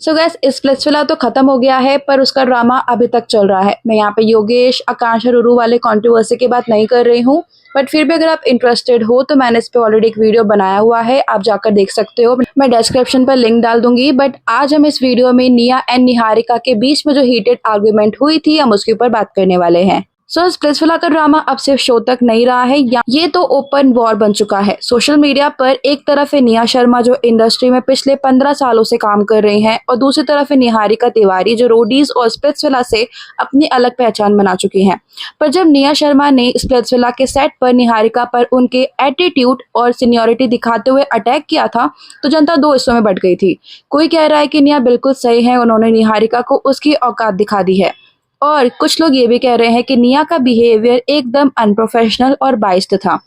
सो gas splits फिलहाल तो खत्म हो गया है, पर उसका ड्रामा अभी तक चल रहा है। मैं यहाँ पे योगेश, आकांक्षा, रुरु वाले कंट्रोवर्सी की बात नहीं कर रही हूँ, बट फिर भी अगर आप इंटरेस्टेड हो तो मैंने इस पे ऑलरेडी एक वीडियो बनाया हुआ है, आप जाकर देख सकते हो। मैं डिस्क्रिप्शन पर लिंक डाल दूंगी। बट आज हम इस वीडियो में निया एंड निहारिका के बीच में जो हीटेड आर्ग्यूमेंट हुई थी, हम उसके ऊपर बात करने वाले हैं। सो स्प्लिट्सविला का ड्रामा अब सिर्फ शो तक नहीं रहा है, ये तो ओपन वॉर बन चुका है। सोशल मीडिया पर एक तरफ है निया शर्मा जो इंडस्ट्री में पिछले 15 सालों से काम कर रही हैं, और दूसरी तरफ है निहारिका तिवारी जो रोडीज और स्प्लिट्सविला से अपनी अलग पहचान बना चुकी हैं। पर जब निया शर्मा ने स्प्लिट्सविला के सेट पर निहारिका पर उनके एटीट्यूड और सीनियरिटी दिखाते हुए अटैक किया था, तो जनता दो हिस्सों में बट गई थी। कोई कह रहा है कि निया बिल्कुल सही है, उन्होंने निहारिका को उसकी औकात दिखा दी है, और कुछ लोग ये भी कह रहे हैं कि निया का बिहेवियर एकदम अनप्रोफेशनल और बाइस्ड था।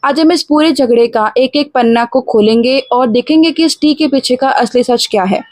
आज हम इस पूरे झगड़े का एक एक पन्ना को खोलेंगे और देखेंगे कि इस टी के पीछे का असली सच क्या है।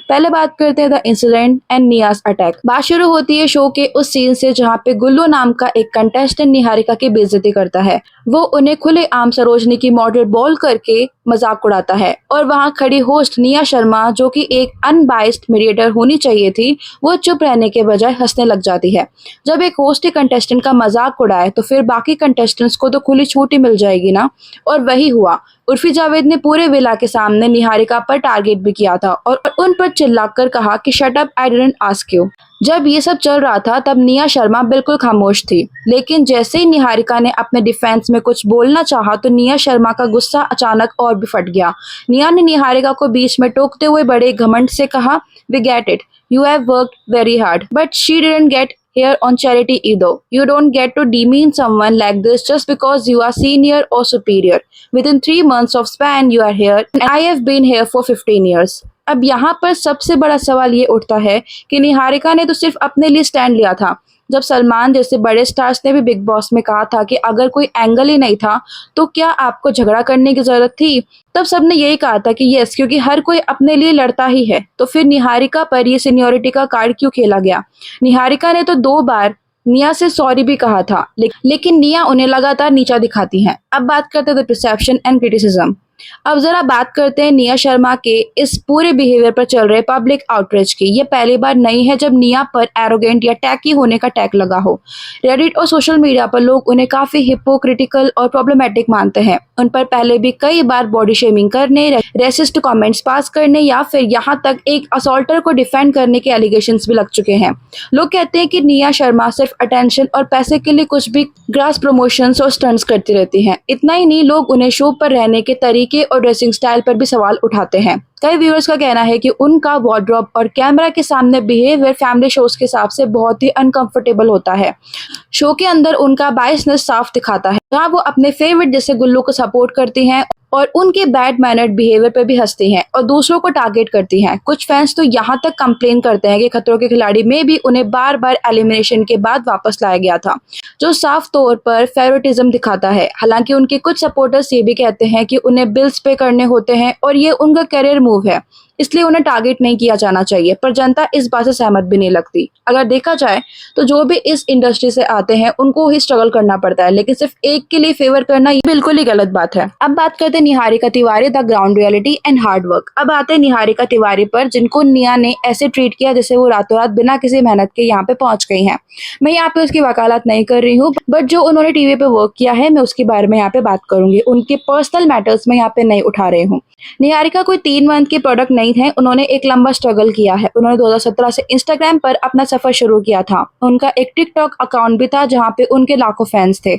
पहले बात करते हैं the incident and Niaz attack. बात शुरू होती है शो के उस सीन से जहाँ पे गुल्लू नाम का एक कंटेस्टेंट निहारिका की बेइज्जती करता है। वो उन्हें खुलेआम सरोजनी की मॉडल बोल करके मजाक उड़ाता है, और वहाँ खड़ी होस्ट निया शर्मा जो कि एक अनबाइस्ड मीडिएटर होनी चाहिए थी, वो चुप रहने के बजाय हंसने लग जाती है। जब एक होस्ट कंटेस्टेंट का मजाक उड़ाए तो फिर बाकी कंटेस्टेंट्स को तो खुली छूट ही मिल जाएगी ना, और वही हुआ। उर्फी जावेद ने पूरे विला के सामने निहारिका पर टारगेट भी किया था और उन पर चिल्लाकर कहा कि shut up, I didn't ask you. जब ये सब चल रहा था तब निया शर्मा बिल्कुल खामोश थी, लेकिन जैसे ही निहारिका ने अपने डिफेंस में कुछ बोलना चाहा तो निया शर्मा का गुस्सा अचानक और भी फट गया। निया ने निहारिका को बीच में टोकते हुए बड़े घमंड से कहा, we get it, you have worked very hard, but she didn't get here on charity either. You don't get to demean someone like this just because you are senior or superior. Within 3 months of span you are here, and I have been here for 15 years. अब यहाँ पर सबसे बड़ा सवाल ये उठता है कि निहारिका ने तो सिर्फ अपने लिए स्टैंड लिया था। जब सलमान जैसे बड़े स्टार्स ने भी बिग बॉस में कहा था कि अगर कोई एंगल ही नहीं था तो क्या आपको झगड़ा करने की जरूरत थी, तब सबने यही कहा था कि यस, क्योंकि हर कोई अपने लिए लड़ता ही है। तो फिर निहारिका पर ये सीनियरिटी का कार्ड क्यों खेला गया? निहारिका ने तो 2 बार निया से सॉरी भी कहा था, लेकिन निया उन्हें लगातार नीचा दिखाती हैं। अब बात करते हैं परसेप्शन एंड क्रिटिसिज्म। अब जरा बात करते हैं निया शर्मा के इस पूरे बिहेवियर पर चल रहे पब्लिक आउटरीच की। ये पहली बार नहीं है जब निया पर एरोगेंट या टैकी होने का टैग लगा हो। रेडिट और सोशल मीडिया पर लोग उन्हें काफी हिपोक्रिटिकल और प्रॉब्लमेटिक मानते हैं। उन पर पहले भी कई बार बॉडी शेमिंग करने, रेसिस्ट कमेंट्स पास करने या फिर यहाँ तक एक असॉल्टर को डिफेंड करने के एलिगेशंस भी लग चुके हैं। लोग कहते हैं कि निया शर्मा सिर्फ अटेंशन और पैसे के लिए कुछ भी ग्रास प्रमोशंस और स्टंट्स करती रहती हैं। इतना ही नहीं, लोग उन्हें शो पर रहने के तरीके और ड्रेसिंग स्टाइल पर भी सवाल उठाते हैं। कई व्यूअर्स का कहना है कि उनका वार्डरोब और कैमरा के सामने बिहेवियर फैमिली शोज के हिसाब से बहुत ही अनकंफर्टेबल होता है। शो के अंदर उनका बायसनेस साफ दिखाता है, जहाँ वो अपने फेवरेट जैसे गुल्लू को सपोर्ट करती हैं और उनके बैड मैनर्ड बिहेवियर पर भी हंसती हैं और दूसरों को टारगेट करती हैं। कुछ फैंस तो यहाँ तक कंप्लेन करते हैं कि खतरों के खिलाड़ी में भी उन्हें बार बार एलिमिनेशन के बाद वापस लाया गया था, जो साफ तौर पर फेवरेटिज्म दिखाता है। हालांकि उनके कुछ सपोर्टर्स ये भी कहते हैं कि उन्हें बिल्स पे करने होते हैं और ये उनका करियर मूव है, इसलिए उन्हें टारगेट नहीं किया जाना चाहिए। पर जनता इस बात से सहमत भी नहीं लगती। अगर देखा जाए तो जो भी इस इंडस्ट्री से आते हैं उनको ही स्ट्रगल करना पड़ता है, लेकिन सिर्फ एक के लिए फेवर करना ये बिल्कुल ही गलत बात है। अब बात करते हैं Niharika Tiwari, the ground reality and hard work. अब आते हैं निहारिका तिवारी पर, जिनको निया ने ऐसे ट्रीट किया जैसे वो रातों रात बिना किसी मेहनत के यहाँ पे पहुंच गई हैं। मैं यहाँ पे उसकी वकालत नहीं कर रही हूँ, बट जो उन्होंने टीवी पे वर्क किया है मैं उसके बारे में यहाँ पे बात करूंगी। उनके पर्सनल मैटर्स में यहाँ पे नहीं उठा रही हूँ। निहारिका कोई 3 मंथ की प्रोडक्ट नहीं है, उन्होंने एक लंबा स्ट्रगल किया है। उन्होंने 2017 से इंस्टाग्राम पर अपना सफर शुरू किया था। उनका एक टिकटॉक अकाउंट भी था जहाँ पे उनके लाखों फैंस थे।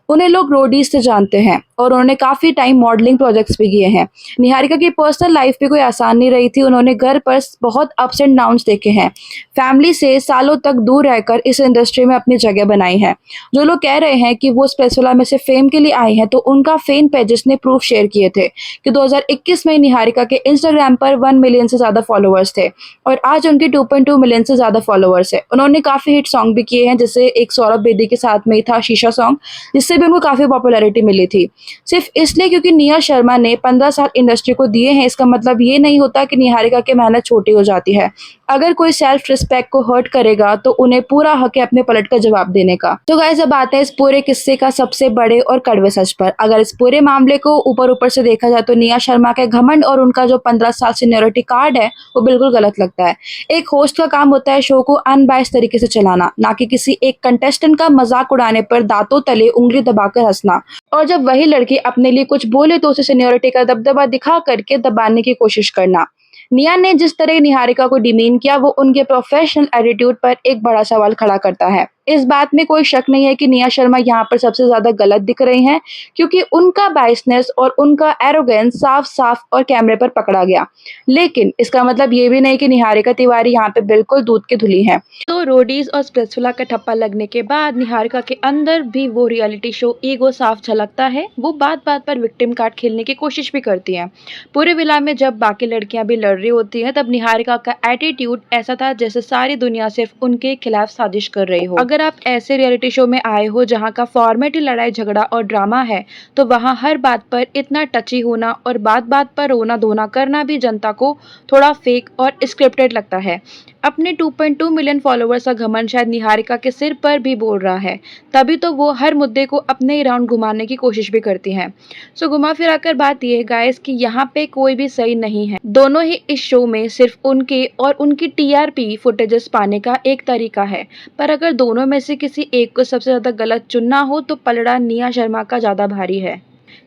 उन्हें लोग रोडीज से जानते हैं और उन्होंने काफी टाइम मॉडलिंग प्रोजेक्ट्स भी किए हैं। निहारिका की पर्सनल लाइफ भी कोई आसान नहीं रही थी। उन्होंने घर पर बहुत अप्स एंड डाउन्स देखे हैं। फैमिली से सालों तक दूर रहकर इस इंडस्ट्री में अपनी जगह बनाई है। जो लोग कह रहे हैं कि वो स्प्लिट्सविला में से फेम के लिए आई हैं, तो उनका फैन पेजेस ने प्रूफ शेयर किए थे कि 2021 में निहारिका के इंस्टाग्राम पर 1 मिलियन से ज्यादा फॉलोअर्स थे और आज उनके 2.2 मिलियन से ज्यादा फॉलोअर्स है। उन्होंने काफी हिट सॉन्ग भी किए हैं, जैसे एक सौरभ बेदी के साथ में था शीशा सॉन्ग, जिससे भी उनको काफी पॉपुलैरिटी मिली थी। सिर्फ इसलिए क्योंकि निया शर्मा ने 15 साल इंडस्ट्री को दिए हैं, इसका मतलब ये नहीं होता कि निहारिका की मेहनत छोटी हो जाती है। अगर कोई सेल्फ रिस्पेक्ट को हर्ट करेगा तो उन्हें पूरा हक है अपने पलट का जवाब देने का। तो गाइस, अब आते हैं इस पूरे किस्से का सबसे बड़े और कड़वे सच पर। अगर इस पूरे मामले को ऊपर ऊपर से देखा जाए तो निया शर्मा के घमंड और उनका जो 15 साल सीनियरिटी सीनियरिटी कार्ड है वो बिल्कुल गलत लगता है। एक होस्ट का काम होता है शो को अनबायस्ड तरीके से चलाना, ना कि किसी एक कंटेस्टेंट का मजाक उड़ाने पर दांतों तले उंगली दबाकर हंसना। और जब वही लड़की अपने लिए कुछ बोले तो उसे सीनियरिटी का दबदबा दिखा करके दबाने की कोशिश करना। निया ने जिस तरह निहारिका को डिमीन किया वो उनके प्रोफेशनल एटीट्यूड पर एक बड़ा सवाल खड़ा करता है। इस बात में कोई शक नहीं है कि निया शर्मा यहाँ पर सबसे ज्यादा गलत दिख रही हैं, क्योंकि उनका बायसनेस और उनका एरोगेंस साफ साफ और कैमरे पर पकड़ा गया। लेकिन इसका मतलब ये भी नहीं कि निहारिका तिवारी यहाँ पे बिल्कुल दूध की धुली है। तो रोडीज और स्प्रेसफुला का ठप्पा लगने के बाद निहारिका के अंदर भी वो रियलिटी शो ईगो साफ झलकता है। वो बात बात पर विक्टिम कार्ड खेलने की कोशिश भी करती है। पूरे विला में जब बाकी लड़कियां भी लड़ रही होती हैं तब निहारिका का एटीट्यूड ऐसा था जैसे सारी दुनिया सिर्फ उनके खिलाफ साजिश कर रही हो। अगर आप ऐसे रियलिटी शो में आए हो जहां का फॉर्मेट ही लड़ाई झगड़ा और ड्रामा है, तो वहां हर बात पर इतना टची होना और बात बात पर रोना धोना करना भी जनता को थोड़ा फेक और स्क्रिप्टेड लगता है। अपने 2.2 मिलियन फॉलोअर्स का घमंड शायद निहारिका के सिर पर भी बोल रहा है, तभी तो वो हर मुद्दे को अपने ही राउंड घुमाने की कोशिश भी करती हैं। सो घुमा फिरा कर बात यह है गाइस कि यहाँ पे कोई भी सही नहीं है। दोनों ही इस शो में सिर्फ उनके और उनकी टीआरपी फुटेजेस पाने का एक तरीका है, पर अगर दोनों में से किसी एक को सबसे ज्यादा गलत चुनना हो तो पलड़ा निया शर्मा का ज्यादा भारी है,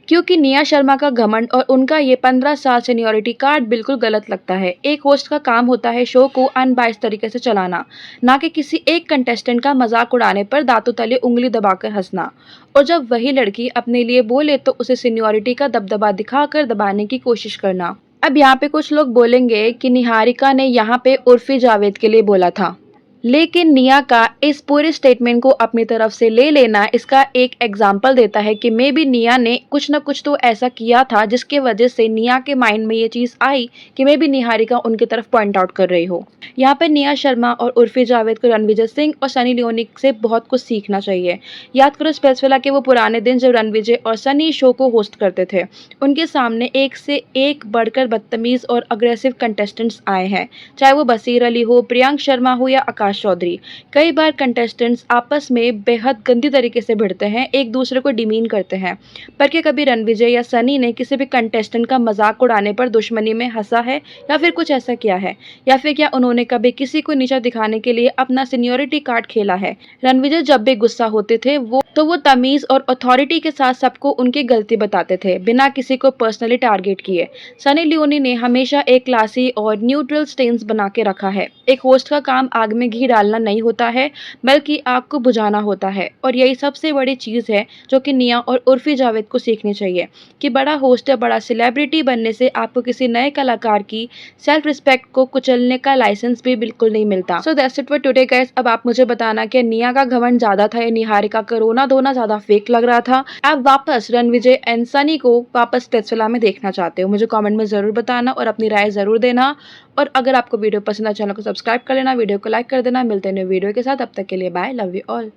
क्योंकि निया शर्मा का घमंड और उनका ये 15 साल सीनियरिटी कार्ड बिल्कुल गलत लगता है। एक होस्ट का काम होता है शो को अनबायस्ड तरीके से चलाना, ना कि किसी एक कंटेस्टेंट का मजाक उड़ाने पर दांतों तले उंगली दबाकर हंसना। और जब वही लड़की अपने लिए बोले तो उसे सीनियरिटी का दबदबा दिखाकर दबाने की कोशिश करना। अब यहाँ पे कुछ लोग बोलेंगे कि निहारिका ने यहाँ पे उर्फी जावेद के लिए बोला था, लेकिन निया का इस पूरे स्टेटमेंट को अपनी तरफ से ले लेना इसका एक एग्जाम्पल देता है कि मे बी निया ने कुछ न कुछ तो ऐसा किया था जिसके वजह से निया के माइंड में ये चीज़ आई कि मे बी निहारिका उनकी तरफ पॉइंट आउट कर रही हो। यहाँ पे निया शर्मा और उर्फी जावेद को रणविजय सिंह और सनी लियोनी से बहुत कुछ सीखना चाहिए। याद करो स्पेसफिला के वो पुराने दिन जब रणविजय और सनी शो को होस्ट करते थे। उनके सामने एक से एक बढ़कर बदतमीज और अग्रेसिव कंटेस्टेंट्स आए हैं, चाहे वो बसीर अली हो, प्रियांक शर्मा हो या आकाश चौधरी। कई बार कंटेस्टेंट्स आपस में बेहद गंदी तरीके से भिड़ते हैं, एक दूसरे को डिमीन करते हैं, पर क्या कभी रणविजय या सनी ने किसी भी कंटेस्टेंट का मजाक उड़ाने पर दुश्मनी में हंसा है या फिर कुछ ऐसा किया है? या फिर क्या उन्होंने कभी किसी को नीचा दिखाने के लिए अपना सीनियरिटी कार्ड खेला है? रणविजय जब भी गुस्सा होते थे वो तमीज और अथॉरिटी के साथ सबको उनकी गलती बताते थे, बिना किसी को पर्सनली टारगेट किए। सनी लियोनी ने हमेशा एक क्लासी और न्यूट्रल स्टेंस बना के रखा है। एक होस्ट का काम आग में घी डालना नहीं होता है, बल्कि आग को बुझाना होता है। और यही सबसे बड़ी चीज़ है जो कि निया और उर्फी जावेद को सीखनी चाहिए कि बड़ा होस्ट या बड़ा सेलिब्रिटी बनने से आपको किसी नए कलाकार की सेल्फ रिस्पेक्ट को कुचलने का लाइसेंस भी बिल्कुल नहीं मिलता। So that's it for today guys. अब आप मुझे बताना कि निया का घमंड ज्यादा था या निहारिका का रोना धोना ज्यादा फेक लग रहा था। आप वापस रणविजय एंड सनी को वापस स्पेसफिला में देखना चाहते हो? मुझे कमेंट में जरूर बताना और अपनी राय जरूर देना। और अगर आपको वीडियो पसंद है चैनल को सब्सक्राइब कर लेना, वीडियो को लाइक कर देना। मिलते हैं नए वीडियो के साथ, अब तक के लिए बाय, लव यू ऑल।